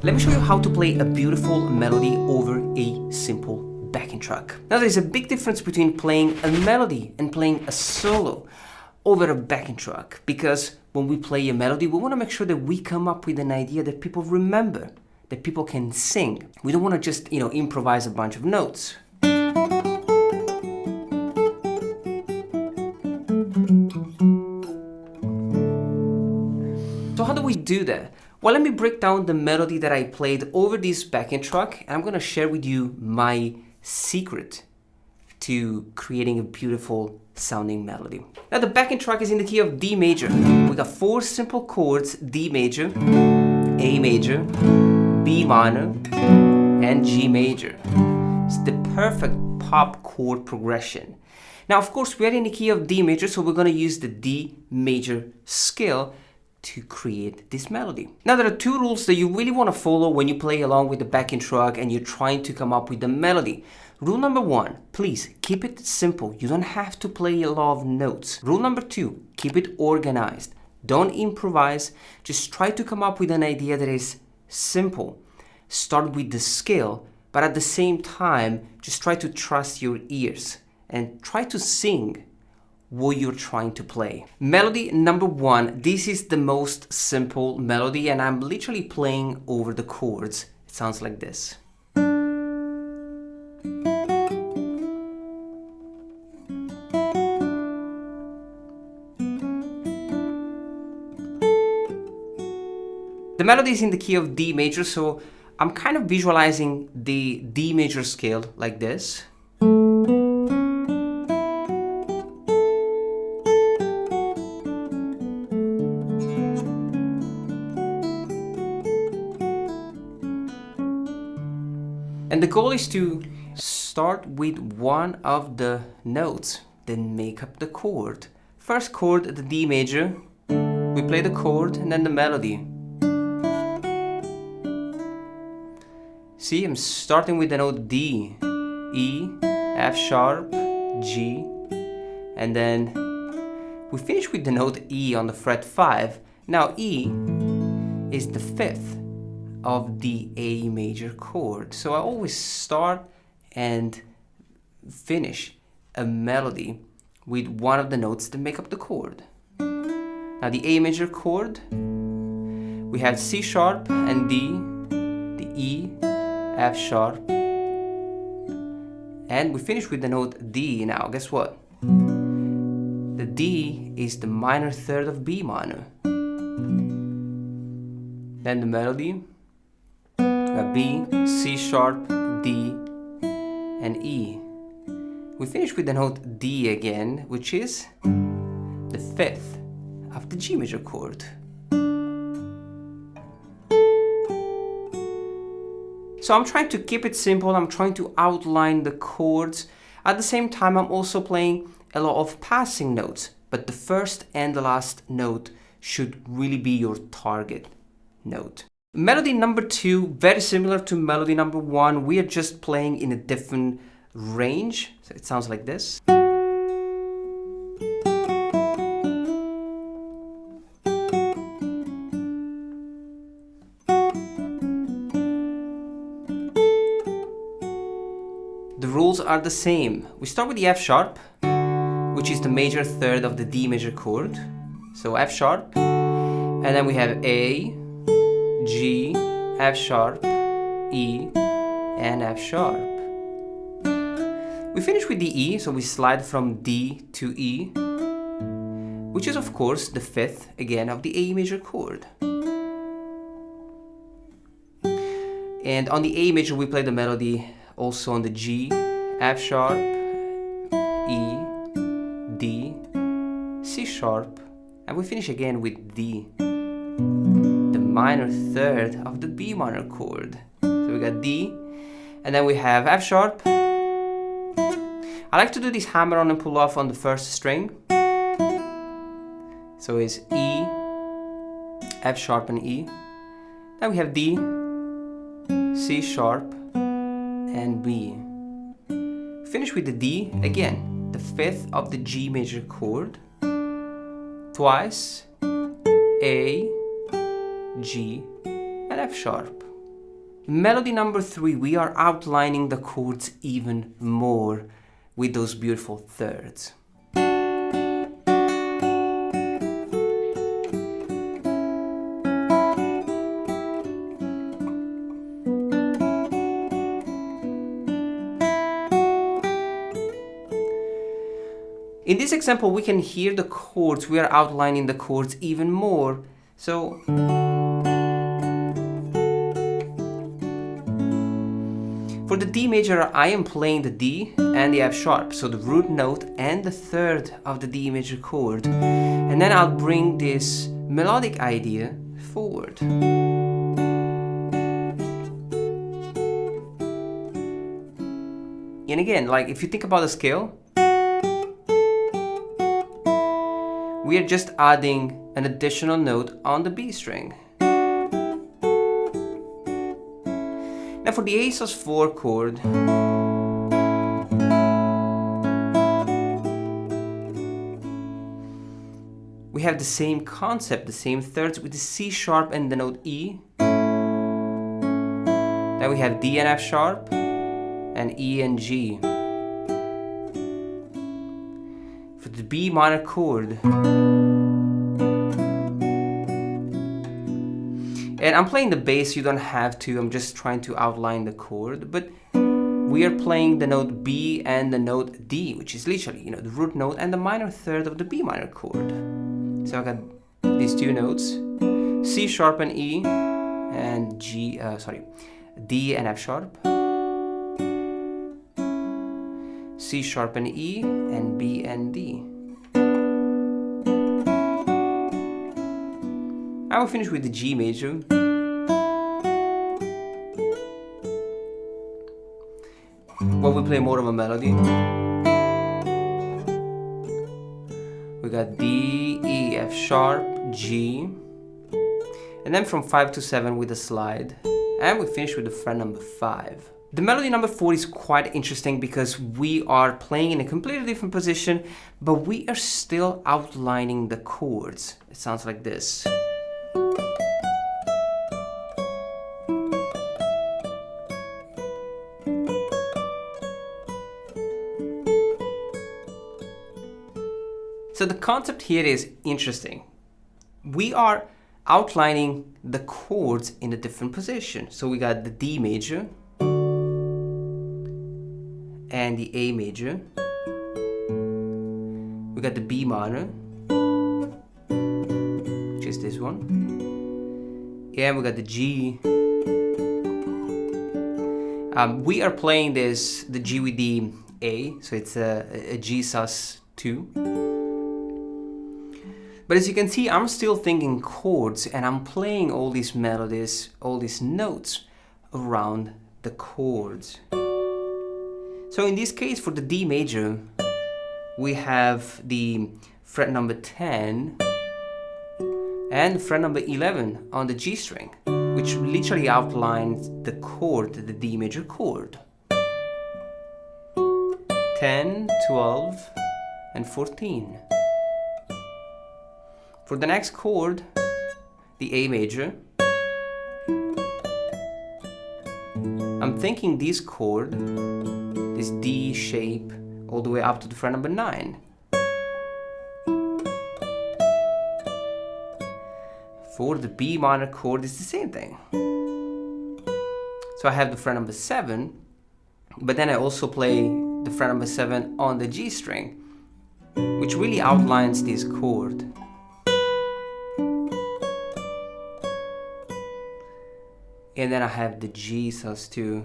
Let me show you how to play a beautiful melody over a simple backing track. Now there's a big difference between playing a melody and playing a solo over a backing track, because when we play a melody, we want to make sure that we come up with an idea that people remember, that people can sing. We don't want to just, improvise a bunch of notes. So how do we do that? Well, let me break down the melody that I played over this backing track, and I'm going to share with you my secret to creating a beautiful sounding melody. Now the backing track is in the key of D major. We got 4 simple chords: D major, A major, B minor, and G major. It's the perfect pop chord progression. Now, of course, we're in the key of D major, so we're going to use the D major scale to create this melody. Now there are 2 rules that you really want to follow when you play along with the backing track and you're trying to come up with the melody. Rule number 1, please keep it simple. You don't have to play a lot of notes. Rule number 2, keep it organized. Don't improvise. Just try to come up with an idea that is simple. Start with the scale, but at the same time, just try to trust your ears and try to sing what you're trying to play. Melody number 1. This is the most simple melody, and I'm literally playing over the chords. It sounds like this. The melody is in the key of D major, so I'm kind of visualizing the D major scale like this. And the goal is to start with one of the notes, then make up the chord. First chord, the D major, we play the chord and then the melody. See, I'm starting with the note D, E, F sharp, G, and then we finish with the note E on the fret 5. Now E is the 5th of the A major chord. So I always start and finish a melody with one of the notes that make up the chord. Now the A major chord, we have C sharp and D, the E, F sharp, and we finish with the note D. Now guess what? The D is the minor 3rd of B minor. Then the melody, B, C sharp, D, and E. We finish with the note D again, which is the 5th of the G major chord. So I'm trying to keep it simple. I'm trying to outline the chords. At the same time, I'm also playing a lot of passing notes, but the first and the last note should really be your target note. Melody number 2, very similar to melody number 1. We are just playing in a different range. So it sounds like this. The rules are the same. We start with the F sharp, which is the major 3rd of the D major chord. So F sharp, and then we have A, G, F sharp, E, and F sharp. We finish with the E, so we slide from D to E, which is of course the 5th again of the A major chord. And on the A major we play the melody also on the G, F sharp, E, D, C sharp, and we finish again with D, the minor 3rd of the B minor chord. So we got D, and then we have F sharp. I like to do this hammer on and pull off on the first string. So it's E, F sharp, and E. Then we have D, C sharp, and B. Finish with the D again, the 5th of the G major chord, twice, A, G, and F sharp. melody number 3, we are outlining the chords even more with those beautiful thirds. In this example, we can hear the chords. We are outlining the chords even more. So for the D major, I am playing the D and the F sharp, so the root note and the third of the D major chord. And then I'll bring this melodic idea forward. And again, like if you think about the scale, we are just adding an additional note on the B string. Now for the A sus4 chord, we have the same concept, the same thirds with the C sharp and the note E. Then we have D and F sharp and E and G. For the B minor chord, and I'm playing the bass, you don't have to, I'm just trying to outline the chord, but we are playing the note B and the note D, which is literally, you know, the root note and the minor third of the B minor chord. So I got these two notes, C sharp and E, and D and F sharp, C sharp and E, and B and D. I will finish with the G major. Where we play more of a melody. We got D, E, F sharp, G. And then from 5 to 7 with a slide. And we finish with the fret number 5. The melody number 4 is quite interesting because we are playing in a completely different position, but we are still outlining the chords. It sounds like this. So the concept here is interesting. We are outlining the chords in a different position. So we got the D major and the A major. We got the B minor, which is this one. And we got the G. We are playing the G with the A, so it's a G sus2. But as you can see, I'm still thinking chords and I'm playing all these melodies, all these notes around the chords. So in this case, for the D major, we have the fret number 10 and fret number 11 on the G string, which literally outlines the chord, the D major chord. 10, 12, and 14. For the next chord, the A major, I'm thinking this chord, this D shape, all the way up to the fret number 9. For the B minor chord, it's the same thing. So I have the fret number 7, but then I also play the fret number 7 on the G string, which really outlines this chord. And then I have the G sus2.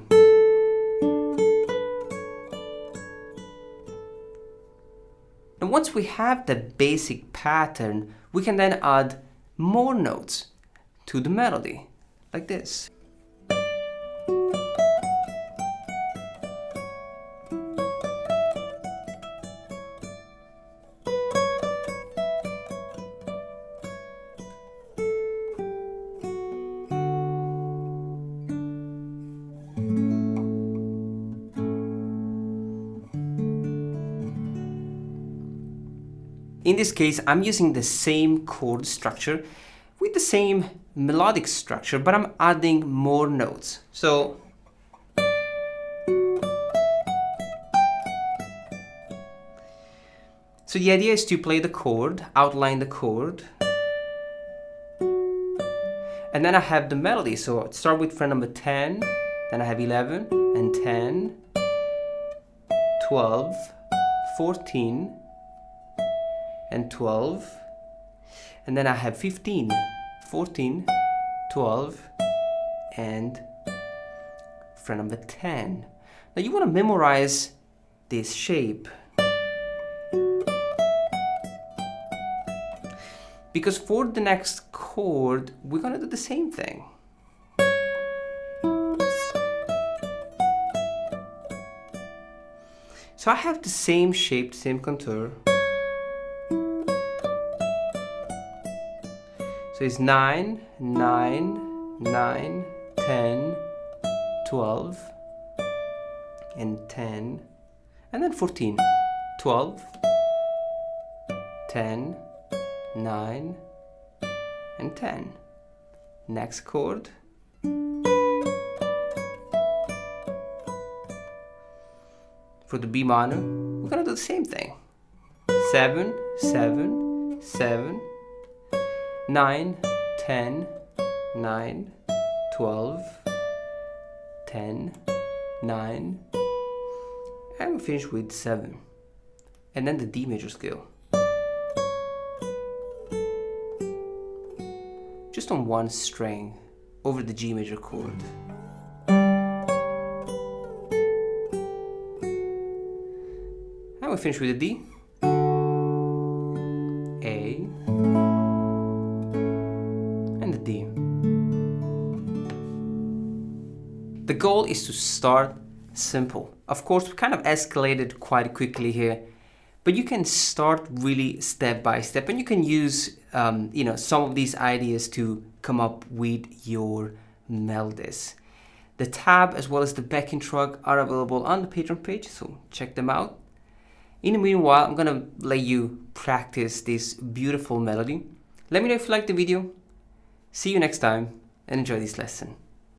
And once we have the basic pattern, we can then add more notes to the melody, like this. In this case, I'm using the same chord structure, with the same melodic structure, but I'm adding more notes. So the idea is to play the chord, outline the chord, and then I have the melody. So start with fret number 10, then I have 11 and 10, 12, 14, and 12, and then I have 15, 14, 12, and fret number 10. Now you want to memorize this shape, because for the next chord, we're gonna do the same thing. So I have the same shape, same contour. So it's 9, 9, 9, 10, 12, and 10, and then 14, 12, 10, 9, and 10. Next chord. For the B minor, we're gonna do the same thing. 7, 7, 7, 9, 10, 9, 12, 10, 9, and we finish with 7. And then the D major scale. Just on one string over the G major chord. And we finish with the D, A, and the D. The goal is to start simple. Of course, we kind of escalated quite quickly here, but you can start really step by step, and you can use some of these ideas to come up with your melodies. The tab as well as the backing track are available on the Patreon page, so check them out. In the meanwhile, I'm gonna let you practice this beautiful melody. Let me know if you liked the video. See you next time and enjoy this lesson.